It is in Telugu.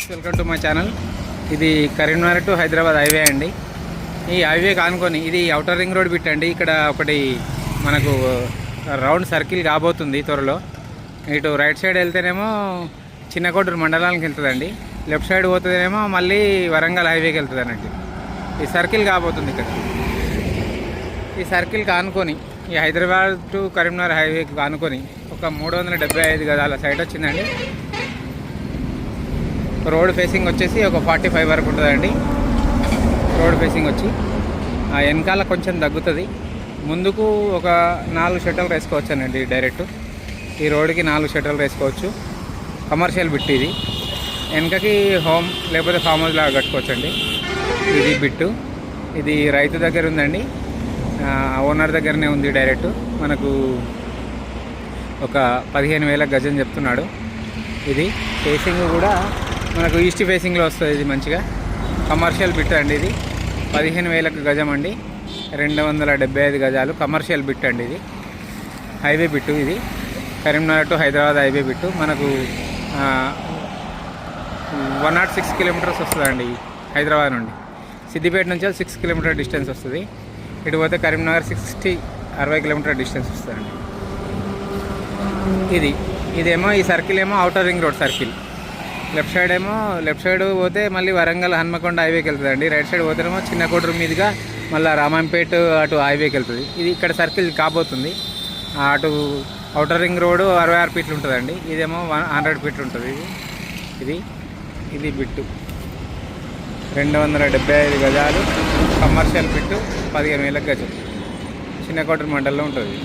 Welcome to my channel. ఇది కరీంనగర్ టు హైదరాబాద్ హైవే అండి. ఈ హైవే కానుకొని ఇది అవుటర్ రింగ్ రోడ్ బిట్ అండి. ఇక్కడ ఒకటి మనకు రౌండ్ సర్కిల్ కాబోతుంది త్వరలో. ఇటు రైట్ సైడ్ వెళ్తేనేమో చిన్నకోడూరు మండలానికి వెళ్తుందండి, లెఫ్ట్ సైడ్ పోతుందేమో మళ్ళీ వరంగల్ హైవేకి వెళ్తుంది అన్నట్టు. ఈ సర్కిల్ కాబోతుంది ఇక్కడ. ఈ సర్కిల్ కానుకొని ఈ హైదరాబాద్ టు కరీంనగర్ హైవేకి కానుకొని ఒక 375 గజాల సైట్ వచ్చిందండి. రోడ్ ఫేసింగ్ వచ్చేసి ఒక 45 వరకు ఉంటుందండి. రోడ్ ఫేసింగ్ వచ్చి ఆ వెనకాల కొంచెం తగ్గుతుంది, ముందుకు ఒక 4 షట్టర్లు వేసుకోవచ్చు అండి. డైరెక్ట్ ఈ రోడ్కి 4 షట్టర్లు వేసుకోవచ్చు. కమర్షియల్ బిట్ ఇది. వెనకకి హోమ్ లేకపోతే ఫామ్ హౌస్ లాగా కట్టుకోవచ్చు అండి. ఇది బిట్టు. ఇది రైతు దగ్గర ఉందండి, ఓనర్ దగ్గరనే ఉంది. డైరెక్ట్ మనకు ఒక 15,000 గజం చెప్తున్నాడు. ఇది ఫేసింగ్ కూడా మనకు ఈస్ట్ ఫేసింగ్లో వస్తుంది. ఇది మంచిగా కమర్షియల్ బిట్ అండి. ఇది 15,000 గజం అండి, 275 గజాలు కమర్షియల్ బిట్ అండి. ఇది హైవే బిట్టు. ఇది Karimnagar to Hyderabad highway bit. మనకు 106 కిలోమీటర్స్ వస్తుందండి హైదరాబాద్ నుండి. సిద్దిపేట నుంచి 6 కిలోమీటర్ డిస్టెన్స్ వస్తుంది. ఇటు పోతే కరీంనగర్ 60 కిలోమీటర్ డిస్టెన్స్ వస్తుందండి. ఇదేమో ఈ సర్కిల్ ఏమో outer ring road circle. Left side పోతే మళ్ళీ వరంగల్ హన్మకొండ హైవేకి వెళ్తుందండి. రైట్ సైడ్ పోతేనేమో చిన్నకోడూరు మీదుగా మళ్ళీ రామాయంపేట అటు హైవేకి వెళ్తుంది. ఇది ఇక్కడ సర్కిల్ కాబోతుంది. అటు అవుటర్ రింగ్ రోడ్ 66 ఫీట్లు ఉంటుందండి. ఇదేమో 100 ఫీట్లు ఉంటుంది. ఇది బిట్టు 275 గజాలు కమర్షియల్ బిట్టు, 15,000 గజం. చిన్నకోడూరు మండలంలో ఉంటుంది.